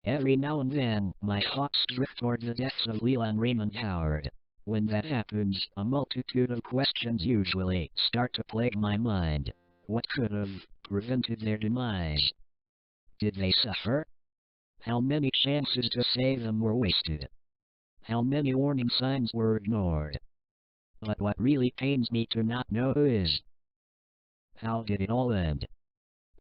Every now and then, my thoughts drift toward the deaths of Leland Raymond Howard. When that happens, a multitude of questions usually start to plague my mind. What could have prevented their demise? Did they suffer? How many chances to save them were wasted? How many warning signs were ignored? But what really pains me to not know is, how did it all end?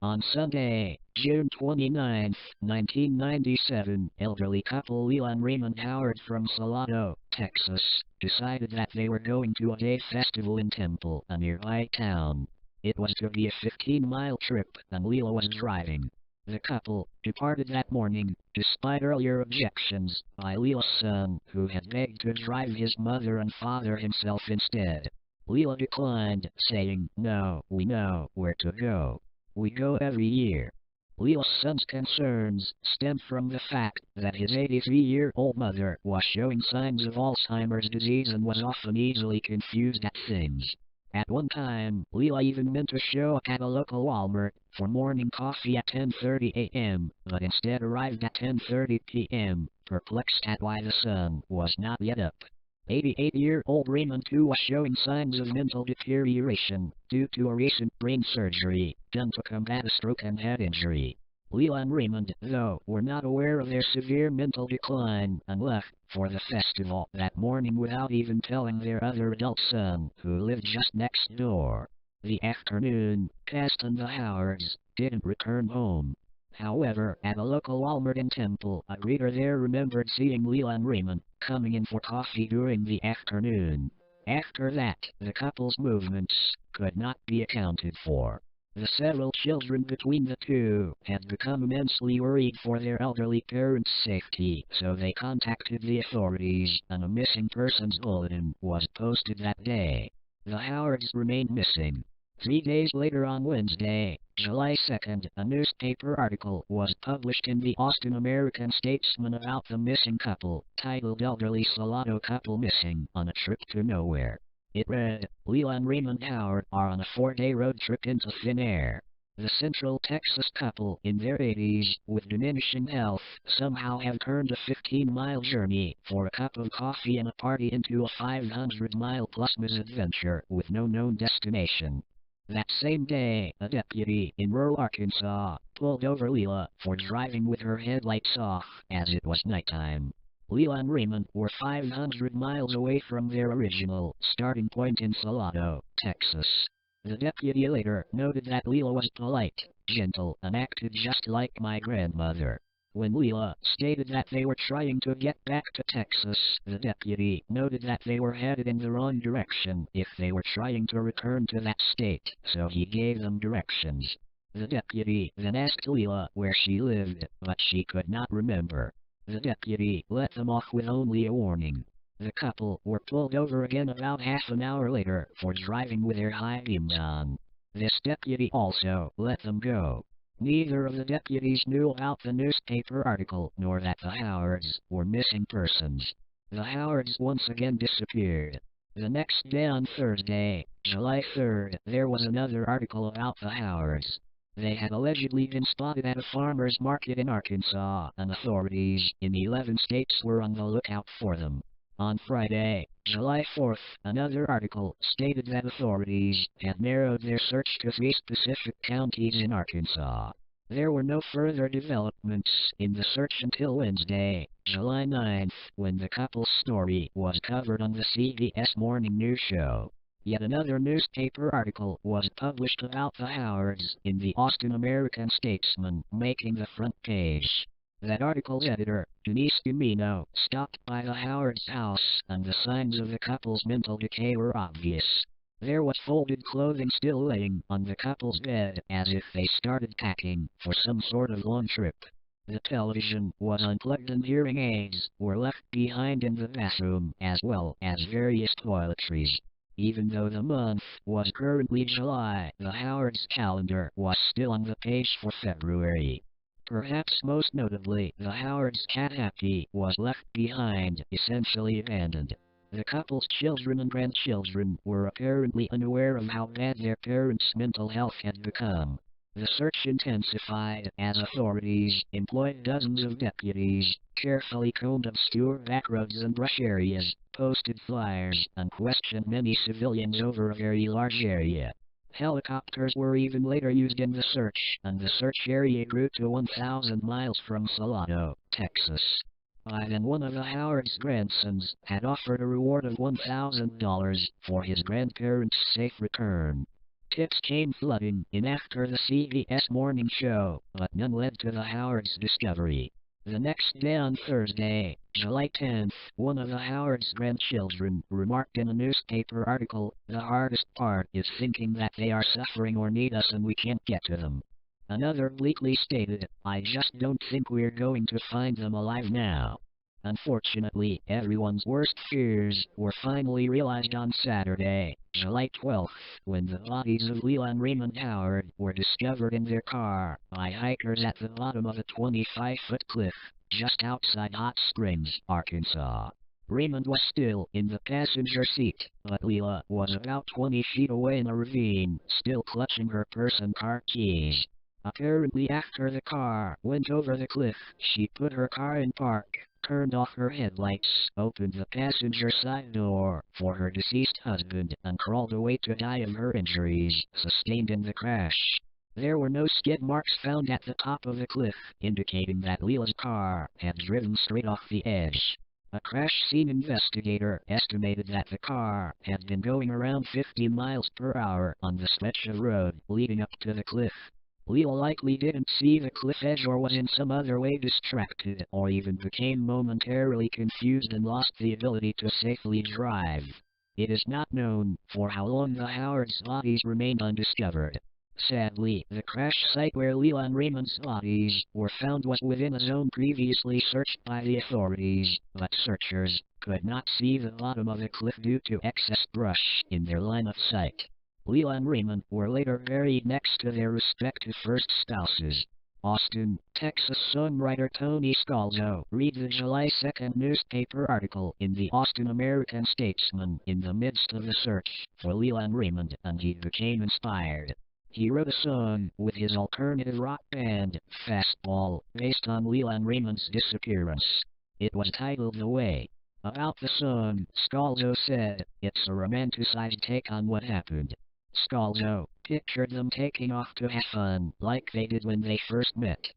On Sunday, June 29, 1997, elderly couple Leland Raymond Howard from Salado, Texas, decided that they were going to a day festival in Temple, a nearby town. It was to be a 15-mile trip, and Leela was driving. The couple departed that morning, despite earlier objections by Leela's son, who had begged to drive his mother and father himself instead. Leela declined, saying, "No, we know where to go. We go every year." Leela's son's concerns stemmed from the fact that his 83-year-old mother was showing signs of Alzheimer's disease and was often easily confused at things. At one time, Leela even meant to show up at a local Walmart for morning coffee at 10:30 a.m., but instead arrived at 10:30 p.m., perplexed at why the son was not yet up. 88-year-old Raymond too was showing signs of mental deterioration due to a recent brain surgery done to combat a stroke and head injury. Leela and Raymond, though, were not aware of their severe mental decline and left for the festival that morning without even telling their other adult son, who lived just next door. The afternoon passed and the Howards didn't return home. However, at a local Walmart in Temple, a greeter there remembered seeing Leela and Raymond coming in for coffee during the afternoon. After that, the couple's movements could not be accounted for. The several children between the two had become immensely worried for their elderly parents' safety, so they contacted the authorities, and a missing persons bulletin was posted that day. The Howards remained missing. 3 days later on Wednesday, July 2nd, a newspaper article was published in the Austin American-Statesman about the missing couple, titled "Elderly Salado Couple Missing on a Trip to Nowhere." It read, "Leela and Raymond Howard are on a 4-day road trip into thin air." The Central Texas couple, in their 80s, with diminishing health, somehow have turned a 15-mile journey for a cup of coffee and a party into a 500-mile-plus misadventure with no known destination. That same day, a deputy in rural Arkansas pulled over Leela for driving with her headlights off, as it was nighttime. Leela and Raymond were 500 miles away from their original starting point in Salado, Texas. The deputy later noted that Leela was polite, gentle, and acted just like my grandmother. When Leela stated that they were trying to get back to Texas, the deputy noted that they were headed in the wrong direction if they were trying to return to that state, so he gave them directions. The deputy then asked Leela where she lived, but she could not remember. The deputy let them off with only a warning. The couple were pulled over again about half an hour later for driving with their high beams on. This deputy also let them go. Neither of the deputies knew about the newspaper article, nor that the Howards were missing persons. The Howards once again disappeared. The next day on Thursday, July 3rd, there was another article about the Howards. They had allegedly been spotted at a farmer's market in Arkansas, and authorities in 11 states were on the lookout for them. On Friday, July 4th, another article stated that authorities had narrowed their search to 3 specific counties in Arkansas. There were no further developments in the search until Wednesday, July 9th, when the couple's story was covered on the CBS Morning News show. Yet another newspaper article was published about the Howards in the Austin American-Statesman, making the front page. That article's editor, Denise Dumino, stopped by the Howards' house, and the signs of the couple's mental decay were obvious. There was folded clothing still laying on the couple's bed, as if they started packing for some sort of long trip. The television was unplugged and hearing aids were left behind in the bathroom as well as various toiletries. Even though the month was currently July, the Howard's calendar was still on the page for February. Perhaps most notably, the Howard's cat Happy was left behind, essentially abandoned. The couple's children and grandchildren were apparently unaware of how bad their parents' mental health had become. The search intensified as authorities employed dozens of deputies, carefully combed obscure back roads and brush areas, posted flyers, and questioned many civilians over a very large area. Helicopters were even later used in the search, and the search area grew to 1,000 miles from Solano, Texas. By then one of the Howard's grandsons had offered a reward of $1,000 for his grandparents' safe return. Tips came flooding in after the CBS morning show, but none led to the Howard's discovery. The next day on Thursday, July 10th, one of the Howard's grandchildren remarked in a newspaper article, "The hardest part is thinking that they are suffering or need us and we can't get to them." Another bleakly stated, "I just don't think we're going to find them alive now." Unfortunately, everyone's worst fears were finally realized on Saturday, July 12th, when the bodies of Leila and Raymond Howard were discovered in their car by hikers at the bottom of a 25-foot cliff just outside Hot Springs, Arkansas. Raymond was still in the passenger seat, but Leila was about 20 feet away in a ravine, still clutching her purse and car keys. Apparently after the car went over the cliff, she put her car in park, turned off her headlights, opened the passenger side door for her deceased husband, and crawled away to die of her injuries sustained in the crash. There were no skid marks found at the top of the cliff, indicating that Leila's car had driven straight off the edge. A crash scene investigator estimated that the car had been going around 50 miles per hour on the stretch of road leading up to the cliff. Leila likely didn't see the cliff edge or was in some other way distracted, or even became momentarily confused and lost the ability to safely drive. It is not known for how long the Howard's bodies remained undiscovered. Sadly, the crash site where Leila and Raymond's bodies were found was within a zone previously searched by the authorities, but searchers could not see the bottom of the cliff due to excess brush in their line of sight. Leila and Raymond were later buried next to their respective first spouses. Austin, Texas songwriter Tony Scalzo read the July 2nd newspaper article in the Austin American-Statesman in the midst of the search for Leila and Raymond, and he became inspired. He wrote a song with his alternative rock band, Fastball, based on Leila and Raymond's disappearance. It was titled The Way. About the song, Scalzo said, "It's a romanticized take on what happened." Scalzo pictured them taking off to have fun, like they did when they first met.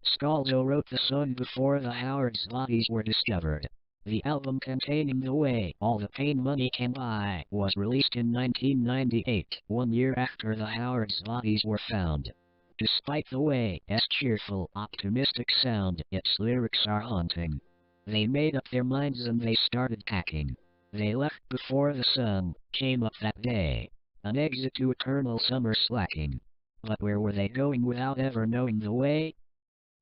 Scalzo wrote the song before the Howard's bodies were discovered. The album containing The Way, All the Pain Money Can Buy, was released in 1998, 1 year after the Howard's bodies were found. Despite The Way's cheerful, optimistic sound, its lyrics are haunting. They made up their minds and they started packing. They left before the sun came up that day. An exit to eternal summer slacking. But where were they going without ever knowing the way?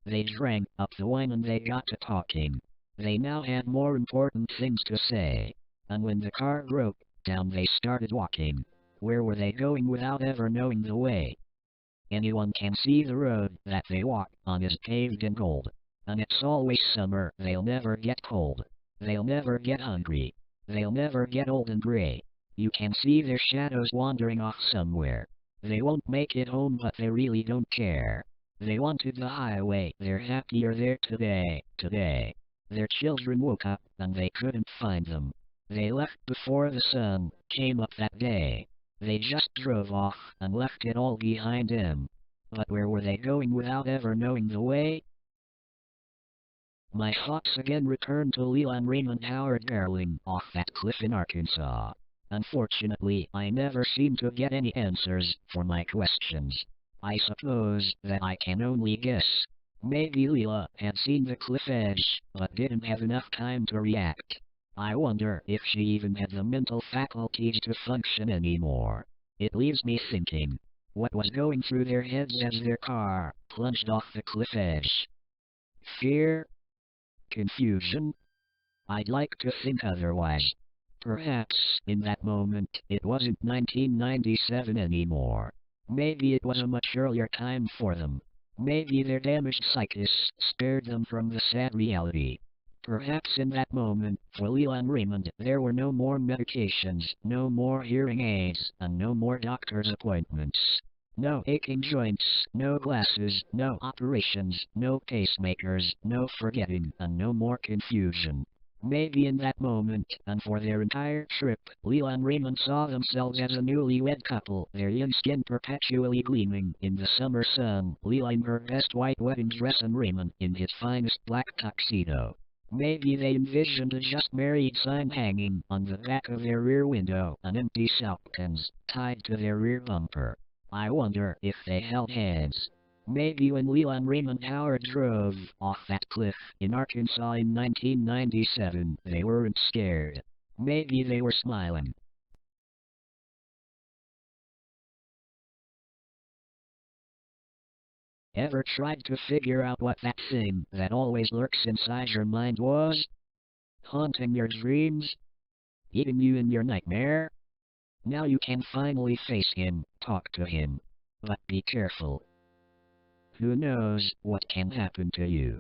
They drank up the wine and they got to talking. They now had more important things to say. And when the car broke down they started walking. Where were they going without ever knowing the way? Anyone can see the road that they walk on is paved in gold. And it's always summer, they'll never get cold. They'll never get hungry. They'll never get old and gray. You can see their shadows wandering off somewhere. They won't make it home but they really don't care. They wanted the highway, they're happier there today. Their children woke up and they couldn't find them. They left before the sun came up that day. They just drove off and left it all behind them. But where were they going without ever knowing the way? My thoughts again returned to Leila and Raymond Howard barreling off that cliff in Arkansas. Unfortunately, I never seem to get any answers for my questions. I suppose that I can only guess. Maybe Leila had seen the cliff edge, but didn't have enough time to react. I wonder if she even had the mental faculties to function anymore. It leaves me thinking, what was going through their heads as their car plunged off the cliff edge? Fear? Confusion? I'd like to think otherwise. Perhaps, in that moment, it wasn't 1997 anymore. Maybe it was a much earlier time for them. Maybe their damaged psyches spared them from the sad reality. Perhaps in that moment, for Leland Raymond, there were no more medications, no more hearing aids, and no more doctor's appointments. No aching joints, no glasses, no operations, no pacemakers, no forgetting, and no more confusion. Maybe in that moment, and for their entire trip, Leland and Raymond saw themselves as a newlywed couple, their young skin perpetually gleaming in the summer sun, Leland in her best white wedding dress and Raymond in his finest black tuxedo. Maybe they envisioned a just married sign hanging on the back of their rear window, and empty sock-pins tied to their rear bumper. I wonder if they held hands. Maybe when Leland Raymond Howard drove off that cliff in Arkansas in 1997, they weren't scared. Maybe they were smiling. Ever tried to figure out what that thing that always lurks inside your mind was? Haunting your dreams? Eating you in your nightmare? Now you can finally face him, talk to him. But be careful. Who knows what can happen to you?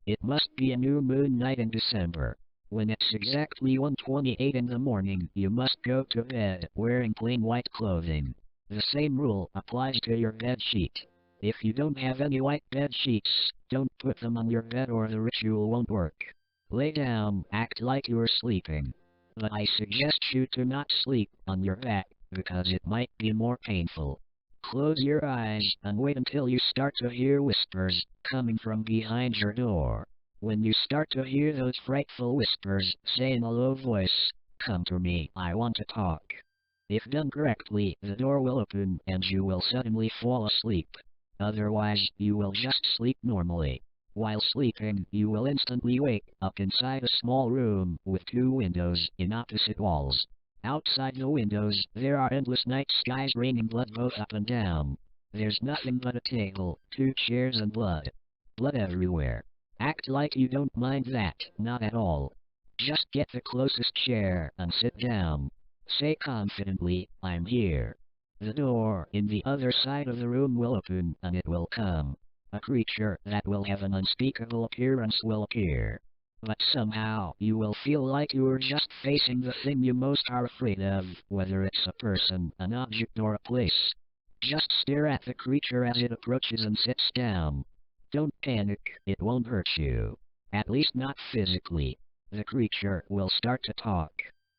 It must be a new moon night in December. When it's exactly 1:28 in the morning, you must go to bed wearing plain white clothing. The same rule applies to your bed sheet. If you don't have any white bed sheets, don't put them on your bed or the ritual won't work. Lay down, act like you're sleeping. But I suggest you to not sleep on your back, because it might be more painful. Close your eyes and wait until you start to hear whispers coming from behind your door. When you start to hear those frightful whispers, say in a low voice, "Come to me, I want to talk." If done correctly, the door will open and you will suddenly fall asleep. Otherwise, you will just sleep normally. While sleeping, you will instantly wake up inside a small room with 2 windows in opposite walls. Outside the windows, there are endless night skies raining blood both up and down. There's nothing but a table, 2 chairs and blood. Blood everywhere. Act like you don't mind that, not at all. Just get the closest chair and sit down. Say confidently, "I'm here." The door in the other side of the room will open and it will come. A creature that will have an unspeakable appearance will appear. But somehow, you will feel like you're just facing the thing you most are afraid of, whether it's a person, an object, or a place. Just stare at the creature as it approaches and sits down. Don't panic, it won't hurt you. At least not physically. The creature will start to talk.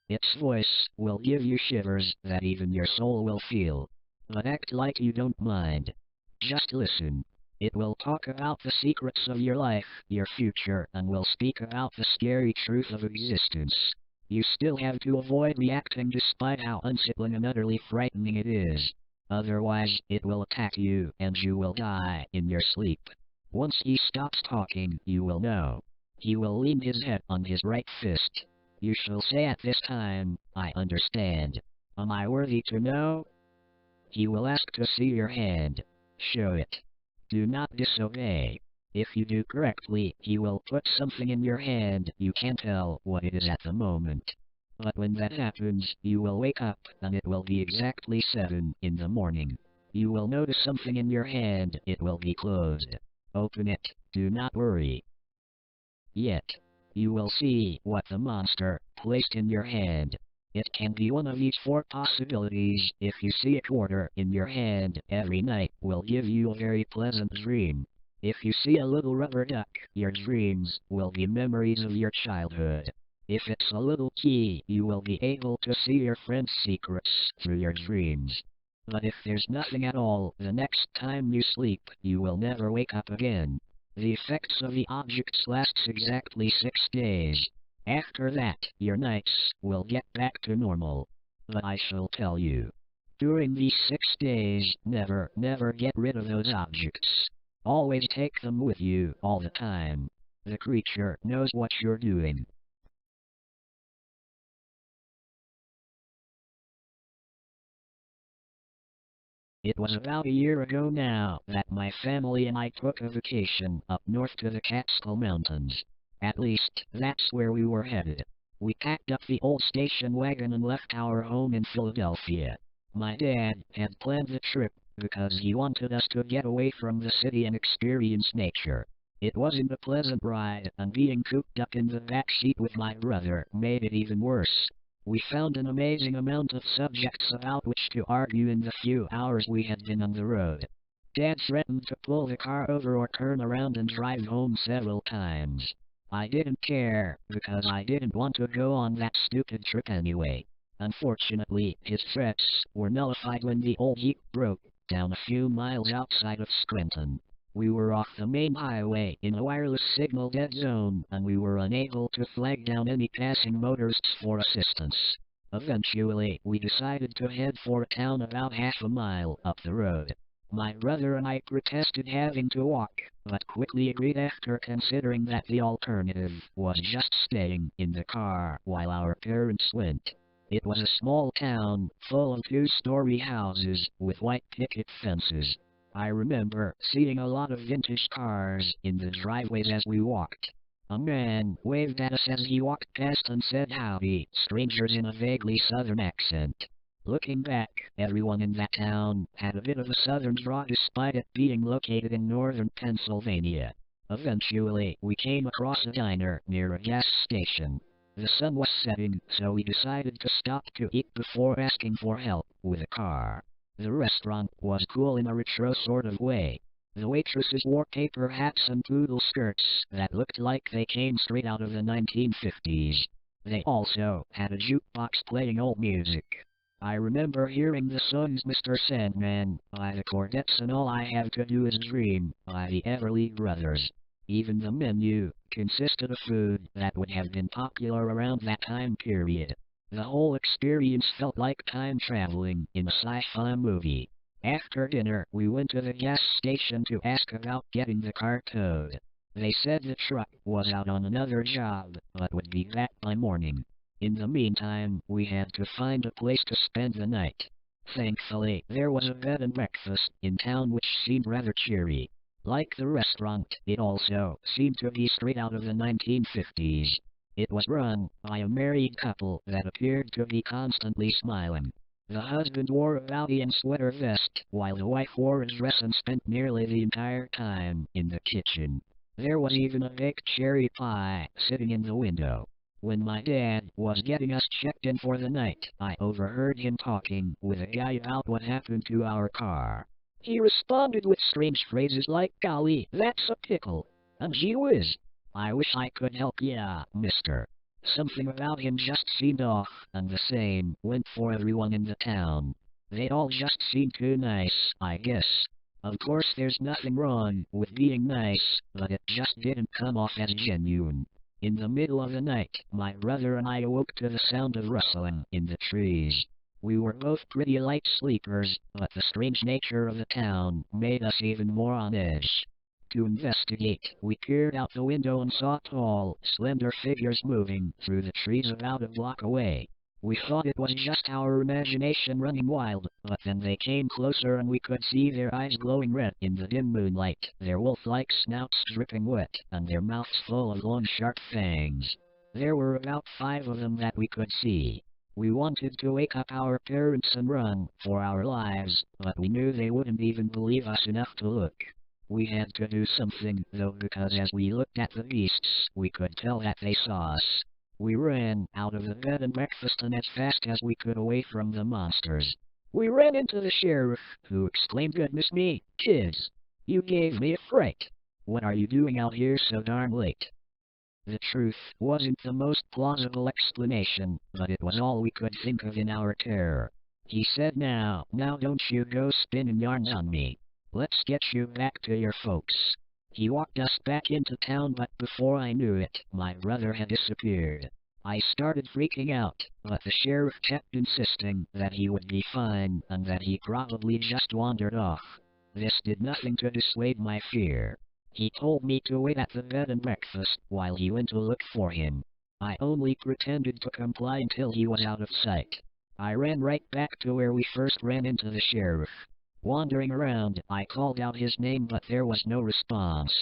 Its voice will give you shivers that even your soul will feel. But act like you don't mind. Just listen. It will talk about the secrets of your life, your future, and will speak about the scary truth of existence. You still have to avoid reacting despite how unsettling and utterly frightening it is. Otherwise, it will attack you, and you will die in your sleep. Once he stops talking, you will know. He will lean his head on his right fist. You shall say at this time, "I understand. Am I worthy to know?" He will ask to see your hand. Show it. Do not disobey. If you do correctly, he will put something in your hand. You can't tell what it is at the moment. But when that happens, you will wake up, and it will be exactly 7 in the morning. You will notice something in your hand. It will be closed. Open it. Do not worry. Yet, you will see what the monster placed in your hand. It can be one of these 4 possibilities. If you see a quarter in your hand every night, will give you a very pleasant dream. If you see a little rubber duck, your dreams will be memories of your childhood. If it's a little key, you will be able to see your friend's secrets through your dreams. But if there's nothing at all, the next time you sleep, you will never wake up again. The effects of the objects lasts exactly 6 days. After that, your nights will get back to normal. But I shall tell you. During these 6 days, never get rid of those objects. Always take them with you, all the time. The creature knows what you're doing. It was about a year ago now that my family and I took a vacation up north to the Catskill Mountains. At least, that's where we were headed. We packed up the old station wagon and left our home in Philadelphia. My dad had planned the trip because he wanted us to get away from the city and experience nature. It wasn't a pleasant ride, and being cooped up in the back seat with my brother made it even worse. We found an amazing amount of subjects about which to argue in the few hours we had been on the road. Dad threatened to pull the car over or turn around and drive home several times. I didn't care, because I didn't want to go on that stupid trip anyway. Unfortunately, his threats were nullified when the old Jeep broke down a few miles outside of Scranton. We were off the main highway in a wireless signal dead zone, and we were unable to flag down any passing motorists for assistance. Eventually, we decided to head for a town about half a mile up the road. My brother and I protested having to walk, but quickly agreed after considering that the alternative was just staying in the car while our parents went. It was a small town, full of two-story houses with white picket fences. I remember seeing a lot of vintage cars in the driveways as we walked. A man waved at us as he walked past and said howdy, strangers in a vaguely southern accent. Looking back, everyone in that town had a bit of a southern draw despite it being located in northern Pennsylvania. Eventually, we came across a diner near a gas station. The sun was setting, so we decided to stop to eat before asking for help with a car. The restaurant was cool in a retro sort of way. The waitresses wore paper hats and poodle skirts that looked like they came straight out of the 1950s. They also had a jukebox playing old music. I remember hearing the songs Mr. Sandman by the Chordettes and All I Have to Do Is Dream by the Everly Brothers. Even the menu consisted of food that would have been popular around that time period. The whole experience felt like time traveling in a sci-fi movie. After dinner, we went to the gas station to ask about getting the car towed. They said the truck was out on another job, but would be back by morning. In the meantime, we had to find a place to spend the night. Thankfully, there was a bed and breakfast in town which seemed rather cheery. Like the restaurant, it also seemed to be straight out of the 1950s. It was run by a married couple that appeared to be constantly smiling. The husband wore a Valiant sweater vest, while the wife wore a dress and spent nearly the entire time in the kitchen. There was even a baked cherry pie sitting in the window. When my dad was getting us checked in for the night, I overheard him talking with a guy about what happened to our car. He responded with strange phrases like, "Golly, that's a pickle," and "Gee whiz, I wish I could help ya, mister." Something about him just seemed off, and the same went for everyone in the town. They all just seemed too nice, I guess. Of course there's nothing wrong with being nice, but it just didn't come off as genuine. In the middle of the night, my brother and I awoke to the sound of rustling in the trees. We were both pretty light sleepers, but the strange nature of the town made us even more on edge. To investigate, we peered out the window and saw tall, slender figures moving through the trees about a block away. We thought it was just our imagination running wild, but then they came closer and we could see their eyes glowing red in the dim moonlight, their wolf-like snouts dripping wet, and their mouths full of long sharp fangs. There were about 5 of them that we could see. We wanted to wake up our parents and run for our lives, but we knew they wouldn't even believe us enough to look. We had to do something, though, because as we looked at the beasts, we could tell that they saw us. We ran out of the bed and breakfast and as fast as we could away from the monsters. We ran into the sheriff, who exclaimed, "Goodness me, kids, you gave me a fright. What are you doing out here so darn late?" The truth wasn't the most plausible explanation, but it was all we could think of in our terror. He said, now don't you go spinning yarns on me. Let's get you back to your folks." He walked us back into town, but before I knew it, my brother had disappeared. I started freaking out, but the sheriff kept insisting that he would be fine and that he probably just wandered off. This did nothing to dissuade my fear. He told me to wait at the bed and breakfast while he went to look for him. I only pretended to comply until he was out of sight. I ran right back to where we first ran into the sheriff. Wandering around, I called out his name but there was no response.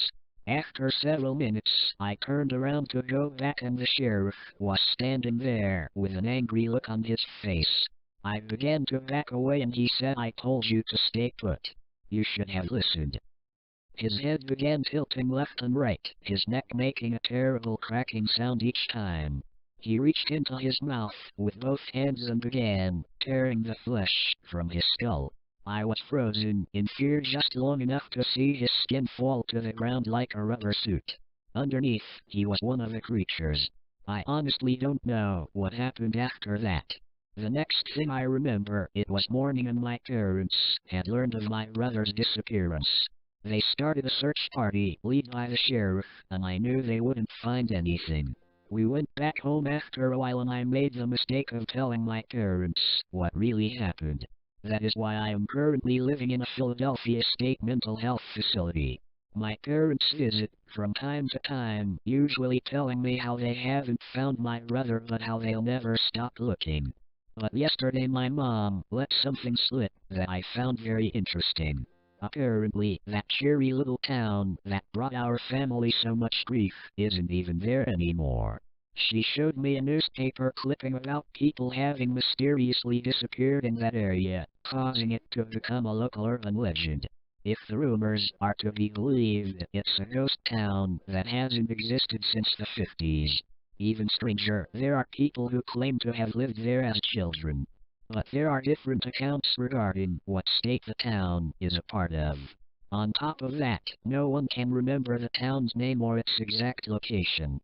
After several minutes, I turned around to go back and the sheriff was standing there with an angry look on his face. I began to back away and he said, "I told you to stay put. You should have listened." His head began tilting left and right, his neck making a terrible cracking sound each time. He reached into his mouth with both hands and began tearing the flesh from his skull. I was frozen in fear just long enough to see his skin fall to the ground like a rubber suit. Underneath, he was one of the creatures. I honestly don't know what happened after that. The next thing I remember, it was morning and my parents had learned of my brother's disappearance. They started a search party, led by the sheriff, and I knew they wouldn't find anything. We went back home after a while and I made the mistake of telling my parents what really happened. That is why I am currently living in a Philadelphia state mental health facility. My parents visit from time to time, usually telling me how they haven't found my brother but how they'll never stop looking. But yesterday my mom let something slip that I found very interesting. Apparently, that cheery little town that brought our family so much grief isn't even there anymore. She showed me a newspaper clipping about people having mysteriously disappeared in that area, causing it to become a local urban legend. If the rumors are to be believed, it's a ghost town that hasn't existed since the 50s. Even stranger, there are people who claim to have lived there as children. But there are different accounts regarding what state the town is a part of. On top of that, no one can remember the town's name or its exact location.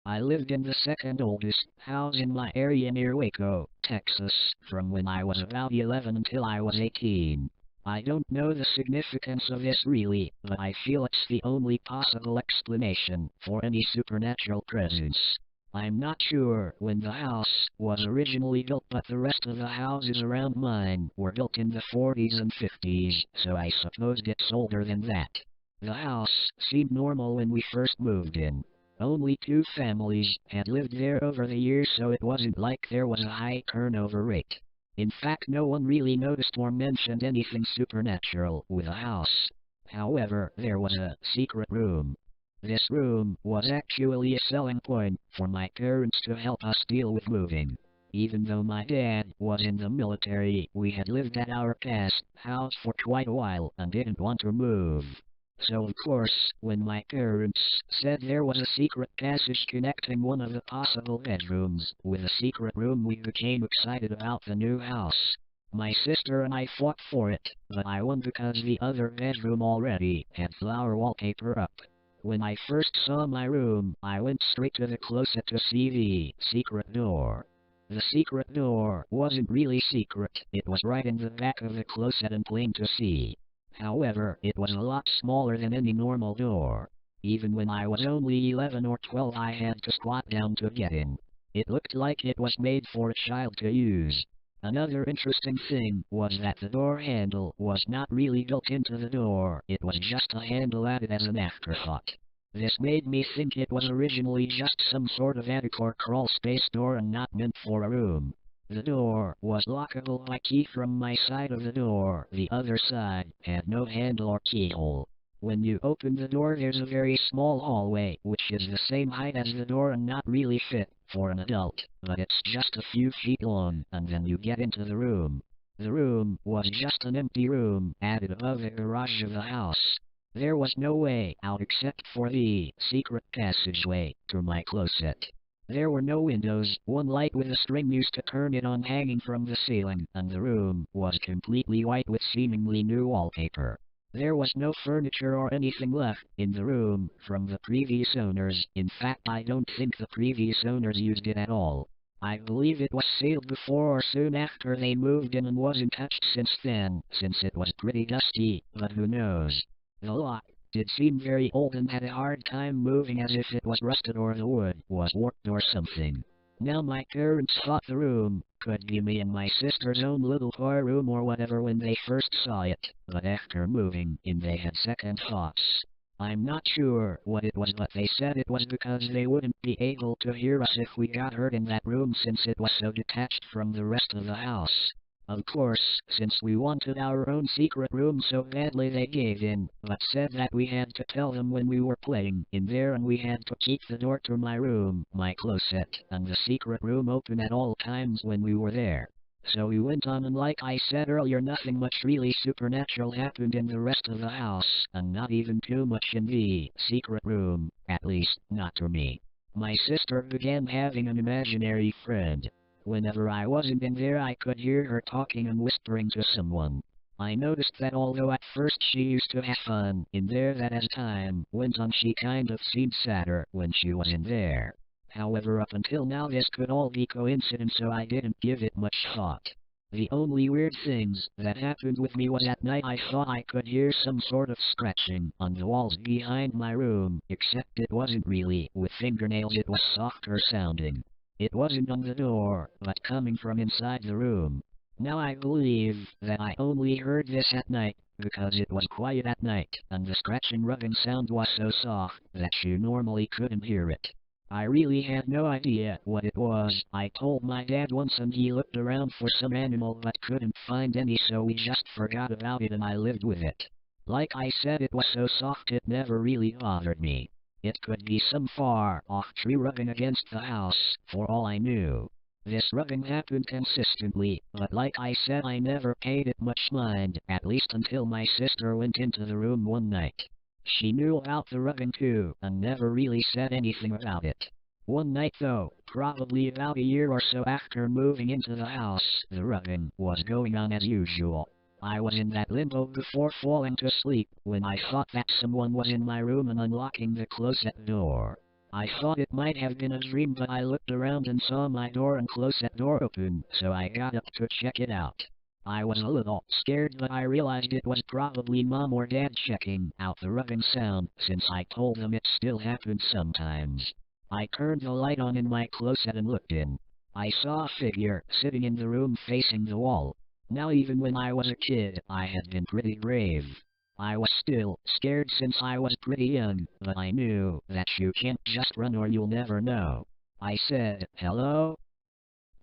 I lived in the second oldest house in my area near Waco, Texas, from when I was about 11 until I was 18. I don't know the significance of this really, but I feel it's the only possible explanation for any supernatural presence. I'm not sure when the house was originally built, but the rest of the houses around mine were built in the 40s and 50s, so I supposed it's older than that. The house seemed normal when we first moved in. Only 2 families had lived there over the years, so it wasn't like there was a high turnover rate. In fact, no one really noticed or mentioned anything supernatural with the house. However, there was a secret room. This room was actually a selling point for my parents to help us deal with moving. Even though my dad was in the military, we had lived at our past house for quite a while and didn't want to move. So of course, when my parents said there was a secret passage connecting one of the possible bedrooms with a secret room, we became excited about the new house. My sister and I fought for it, but I won because the other bedroom already had flower wallpaper up. When I first saw my room, I went straight to the closet to see the secret door. The secret door wasn't really secret, it was right in the back of the closet and plain to see. However, it was a lot smaller than any normal door. Even when I was only 11 or 12, I had to squat down to get in. It looked like it was made for a child to use. Another interesting thing was that the door handle was not really built into the door, it was just a handle added as an afterthought. This made me think it was originally just some sort of attic or crawl space door and not meant for a room. The door was lockable by key from my side of the door. The other side had no handle or keyhole. When you open the door, there's a very small hallway, which is the same height as the door and not really fit for an adult, but it's just a few feet long, and then you get into the room. The room was just an empty room added above the garage of the house. There was no way out except for the secret passageway to my closet. There were no windows, one light with a string used to turn it on hanging from the ceiling, and the room was completely white with seemingly new wallpaper. There was no furniture or anything left in the room from the previous owners. In fact, I don't think the previous owners used it at all. I believe it was sealed before or soon after they moved in and wasn't touched since then, since it was pretty dusty, but who knows. The lock did seem very old and had a hard time moving, as if it was rusted or the wood was warped or something. Now my parents thought the room could be me and my sister's own little toy room or whatever when they first saw it, but after moving in they had second thoughts. I'm not sure what it was, but they said it was because they wouldn't be able to hear us if we got hurt in that room since it was so detached from the rest of the house. Of course, since we wanted our own secret room so badly they gave in, but said that we had to tell them when we were playing in there and we had to keep the door to my room, my closet, and the secret room open at all times when we were there. So we went on, and like I said earlier, nothing much really supernatural happened in the rest of the house, and not even too much in the secret room, at least, not to me. My sister began having an imaginary friend. Whenever I wasn't in there I could hear her talking and whispering to someone. I noticed that although at first she used to have fun in there, that as time went on she kind of seemed sadder when she was in there. However, up until now this could all be coincidence, so I didn't give it much thought. The only weird things that happened with me was at night I thought I could hear some sort of scratching on the walls behind my room, except it wasn't really with fingernails, it was softer sounding. It wasn't on the door, but coming from inside the room. Now I believe that I only heard this at night, because it was quiet at night, and the scratching rubbing sound was so soft that you normally couldn't hear it. I really had no idea what it was. I told my dad once and he looked around for some animal but couldn't find any, so we just forgot about it and I lived with it. Like I said, it was so soft it never really bothered me. It could be some far-off tree rubbing against the house, for all I knew. This rubbing happened consistently, but like I said I never paid it much mind, at least until my sister went into the room one night. She knew about the rubbing too, and never really said anything about it. One night though, probably about a year or so after moving into the house, the rubbing was going on as usual. I was in that limbo before falling to sleep, when I thought that someone was in my room and unlocking the closet door. I thought it might have been a dream, but I looked around and saw my door and closet door open, so I got up to check it out. I was a little scared, but I realized it was probably Mom or Dad checking out the rubbing sound, since I told them it still happens sometimes. I turned the light on in my closet and looked in. I saw a figure sitting in the room facing the wall. Now, even when I was a kid, I had been pretty brave. I was still scared since I was pretty young, but I knew that you can't just run or you'll never know. I said, "Hello?"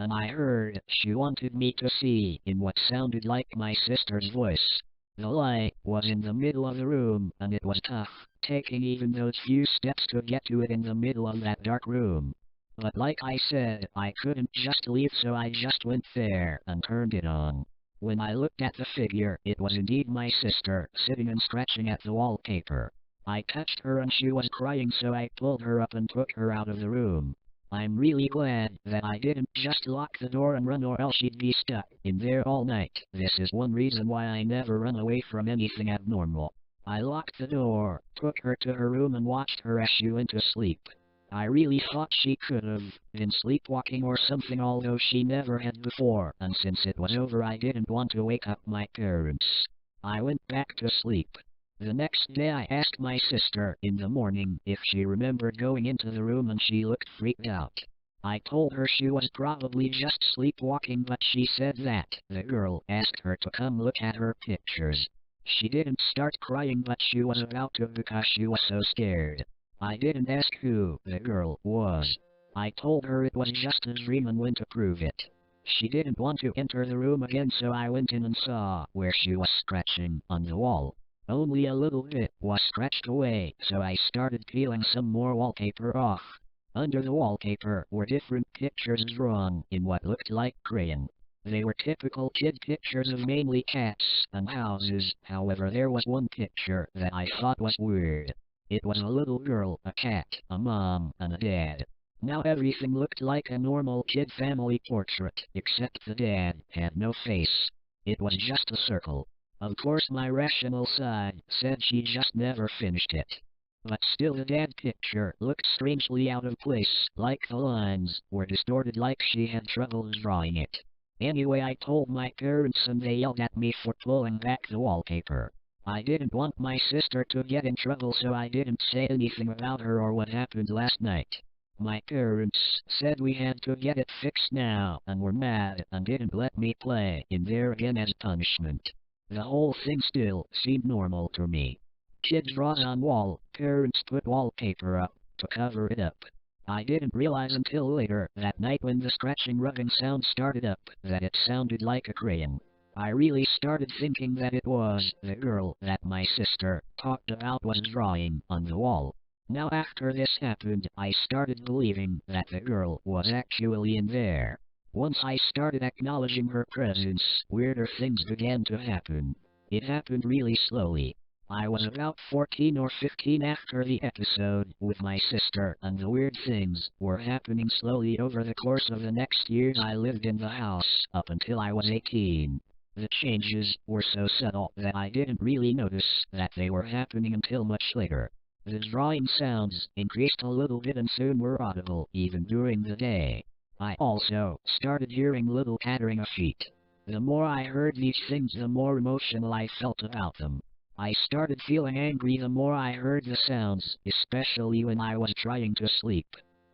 And I heard she wanted me to see in what sounded like my sister's voice. The light was in the middle of the room, and it was tough, taking even those few steps to get to it in the middle of that dark room. But like I said, I couldn't just leave, so I just went there and turned it on. When I looked at the figure, it was indeed my sister, sitting and scratching at the wallpaper. I touched her and she was crying, so I pulled her up and took her out of the room. I'm really glad that I didn't just lock the door and run, or else she'd be stuck in there all night. This is one reason why I never run away from anything abnormal. I locked the door, took her to her room and watched her as she went to sleep. I really thought she could have been sleepwalking or something, although she never had before, and since it was over I didn't want to wake up my parents. I went back to sleep. The next day I asked my sister in the morning if she remembered going into the room, and she looked freaked out. I told her she was probably just sleepwalking, but she said that the girl asked her to come look at her pictures. She didn't start crying, but she was about to because she was so scared. I didn't ask who the girl was. I told her it was just a dream and went to prove it. She didn't want to enter the room again, so I went in and saw where she was scratching on the wall. Only a little bit was scratched away, so I started peeling some more wallpaper off. Under the wallpaper were different pictures drawn in what looked like crayon. They were typical kid pictures of mainly cats and houses. However, there was one picture that I thought was weird. It was a little girl, a cat, a mom, and a dad. Now everything looked like a normal kid family portrait, except the dad had no face. It was just a circle. Of course my rational side said she just never finished it. But still the dad picture looked strangely out of place, like the lines were distorted, like she had trouble drawing it. Anyway, I told my parents and they yelled at me for pulling back the wallpaper. I didn't want my sister to get in trouble, so I didn't say anything about her or what happened last night. My parents said we had to get it fixed now, and were mad and didn't let me play in there again as punishment. The whole thing still seemed normal to me. Kid draws on wall, parents put wallpaper up to cover it up. I didn't realize until later that night when the scratching rubbing sound started up that it sounded like a crayon. I really started thinking that it was the girl that my sister talked about was drawing on the wall. Now after this happened, I started believing that the girl was actually in there. Once I started acknowledging her presence, weirder things began to happen. It happened really slowly. I was about 14 or 15 after the episode with my sister, and the weird things were happening slowly over the course of the next years I lived in the house, up until I was 18. The changes were so subtle that I didn't really notice that they were happening until much later. The drawing sounds increased a little bit and soon were audible even during the day. I also started hearing little pattering of feet. The more I heard these things, the more emotional I felt about them. I started feeling angry the more I heard the sounds, especially when I was trying to sleep.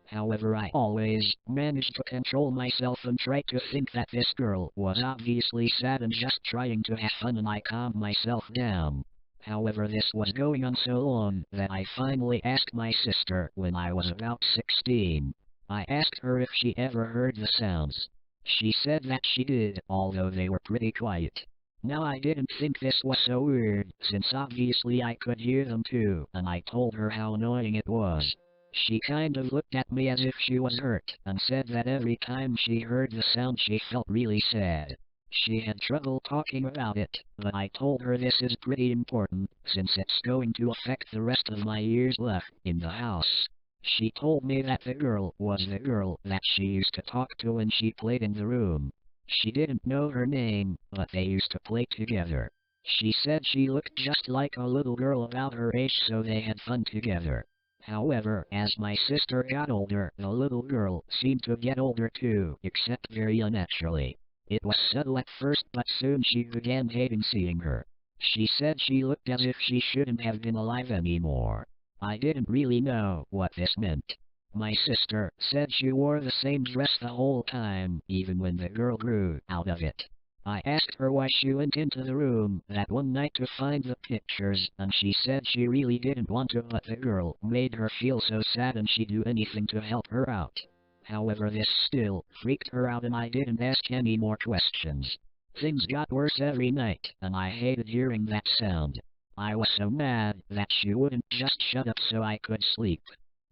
However, I always managed to control myself and try to think that this girl was obviously sad and just trying to have fun, and I calmed myself down. However, this was going on so long that I finally asked my sister when I was about 16. I asked her if she ever heard the sounds. She said that she did, although they were pretty quiet. Now I didn't think this was so weird, since obviously I could hear them too, and I told her how annoying it was. She kind of looked at me as if she was hurt, and said that every time she heard the sound she felt really sad. She had trouble talking about it, but I told her this is pretty important, since it's going to affect the rest of my years left in the house. She told me that the girl was the girl that she used to talk to when she played in the room. She didn't know her name, but they used to play together. She said she looked just like a little girl about her age, so they had fun together. However, as my sister got older, the little girl seemed to get older too, except very unnaturally. It was subtle at first, but soon she began hating seeing her. She said she looked as if she shouldn't have been alive anymore. I didn't really know what this meant. My sister said she wore the same dress the whole time, even when the girl grew out of it. I asked her why she went into the room that one night to find the pictures, and she said she really didn't want to, but the girl made her feel so sad and she'd do anything to help her out. However, this still freaked her out and I didn't ask any more questions. Things got worse every night, and I hated hearing that sound. I was so mad that she wouldn't just shut up so I could sleep.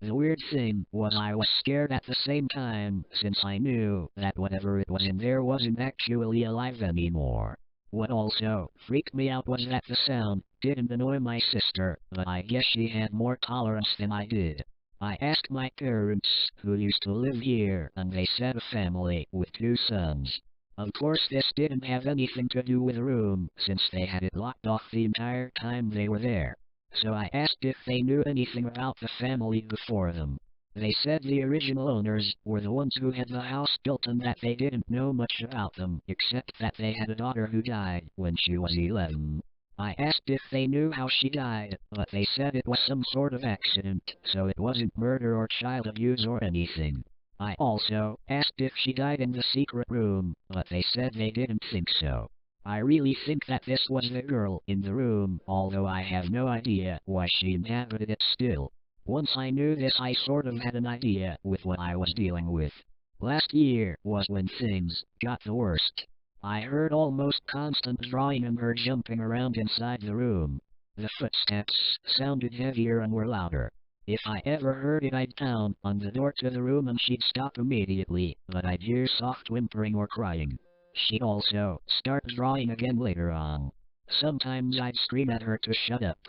The weird thing was I was scared at the same time, since I knew that whatever it was in there wasn't actually alive anymore. What also freaked me out was that the sound didn't annoy my sister, but I guess she had more tolerance than I did. I asked my parents, who used to live here, and they said a family with 2 sons. Of course this didn't have anything to do with the room, since they had it locked off the entire time they were there. So I asked if they knew anything about the family before them. They said the original owners were the ones who had the house built and that they didn't know much about them, except that they had a daughter who died when she was 11. I asked if they knew how she died, but they said it was some sort of accident, so it wasn't murder or child abuse or anything. I also asked if she died in the secret room, but they said they didn't think so. I really think that this was the girl in the room, although I have no idea why she inhabited it still. Once I knew this, I sort of had an idea with what I was dealing with. Last year was when things got the worst. I heard almost constant drawing and her jumping around inside the room. The footsteps sounded heavier and were louder. If I ever heard it, I'd pound on the door to the room and she'd stop immediately, but I'd hear soft whimpering or crying. She'd also start drawing again later on. Sometimes I'd scream at her to shut up.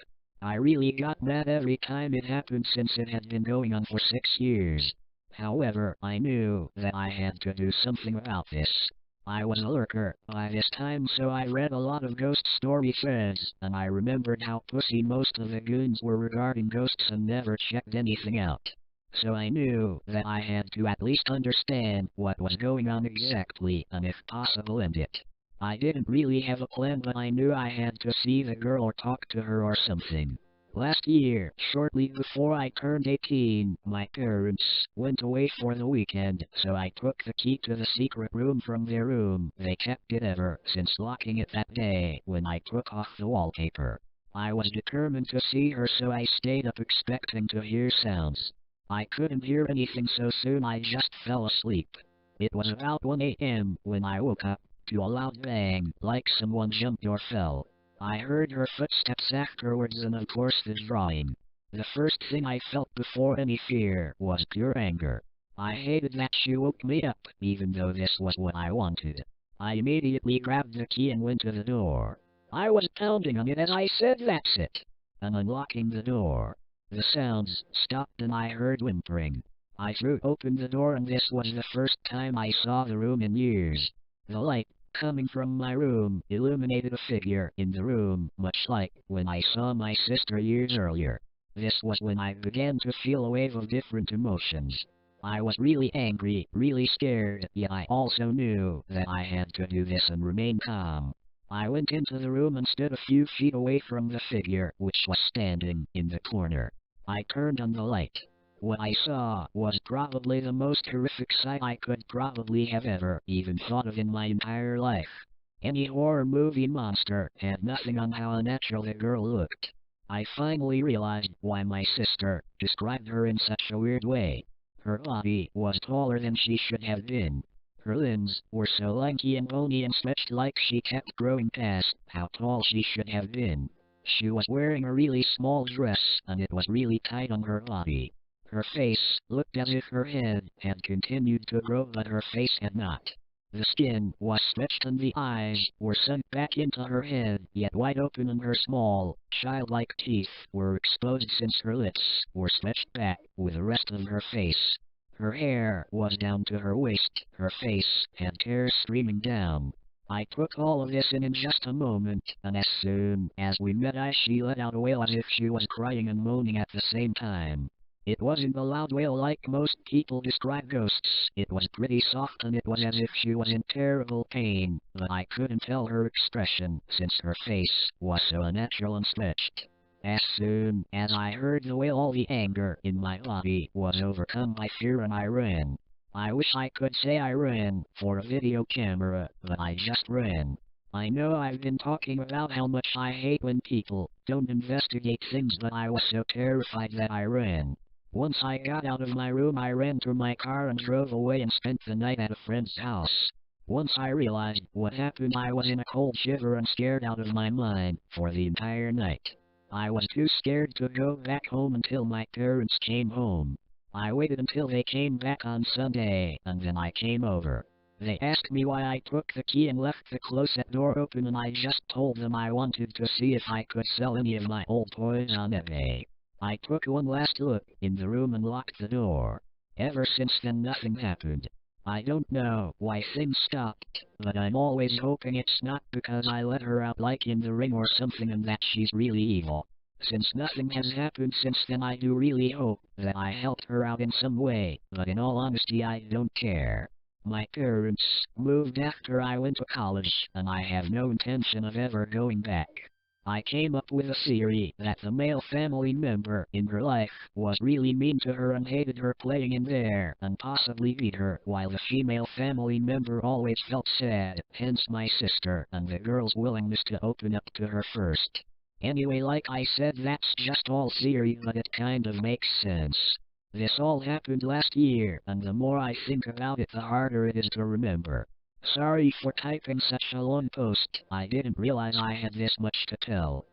I really got mad every time it happened since it had been going on for 6 years. However, I knew that I had to do something about this. I was a lurker by this time, so I read a lot of ghost story threads, and I remembered how pussy most of the goons were regarding ghosts and never checked anything out. So I knew that I had to at least understand what was going on exactly, and if possible end it. I didn't really have a plan, but I knew I had to see the girl or talk to her or something. Last year, shortly before I turned 18, my parents went away for the weekend, so I took the key to the secret room from their room. They kept it ever since locking it that day when I took off the wallpaper. I was determined to see her, so I stayed up expecting to hear sounds. I couldn't hear anything, so soon I just fell asleep. It was about 1 a.m. when I woke up to a loud bang, like someone jumped or fell. I heard her footsteps afterwards and of course the drawing. The first thing I felt before any fear was pure anger. I hated that she woke me up, even though this was what I wanted. I immediately grabbed the key and went to the door. I was pounding on it as I said, "That's it," and unlocking the door. The sounds stopped and I heard whimpering. I threw open the door and this was the first time I saw the room in years. The light coming from my room illuminated a figure in the room, much like when I saw my sister years earlier. This was when I began to feel a wave of different emotions. I was really angry, really scared, yet I also knew that I had to do this and remain calm. I went into the room and stood a few feet away from the figure, which was standing in the corner. I turned on the light. What I saw was probably the most horrific sight I could probably have ever even thought of in my entire life. Any horror movie monster had nothing on how unnatural the girl looked. I finally realized why my sister described her in such a weird way. Her body was taller than she should have been. Her limbs were so lanky and bony and stretched like she kept growing past how tall she should have been. She was wearing a really small dress and it was really tight on her body. Her face looked as if her head had continued to grow, but her face had not. The skin was stretched and the eyes were sunk back into her head, yet wide open, and her small, childlike teeth were exposed since her lips were stretched back with the rest of her face. Her hair was down to her waist, her face had tears streaming down. I took all of this in just a moment, and as soon as we met she let out a wail as if she was crying and moaning at the same time. It wasn't a loud wail like most people describe ghosts. It was pretty soft and it was as if she was in terrible pain, but I couldn't tell her expression since her face was so unnatural and stretched. As soon as I heard the wail, all the anger in my body was overcome by fear and I ran. I wish I could say I ran for a video camera, but I just ran. I know I've been talking about how much I hate when people don't investigate things, but I was so terrified that I ran. Once I got out of my room, I ran to my car and drove away and spent the night at a friend's house. Once I realized what happened, I was in a cold shiver and scared out of my mind for the entire night. I was too scared to go back home until my parents came home. I waited until they came back on Sunday, and then I came over. They asked me why I took the key and left the closet door open, and I just told them I wanted to see if I could sell any of my old toys on eBay. I took one last look in the room and locked the door. Ever since then nothing happened. I don't know why things stopped, but I'm always hoping it's not because I let her out like in The Ring or something and that she's really evil. Since nothing has happened since then, I do really hope that I helped her out in some way, but in all honesty I don't care. My parents moved after I went to college, and I have no intention of ever going back. I came up with a theory that the male family member in her life was really mean to her and hated her playing in there and possibly beat her, while the female family member always felt sad, hence my sister and the girl's willingness to open up to her first. Anyway, like I said, that's just all theory, but it kind of makes sense. This all happened last year, and the more I think about it, the harder it is to remember. Sorry for typing such a long post. I didn't realize I had this much to tell.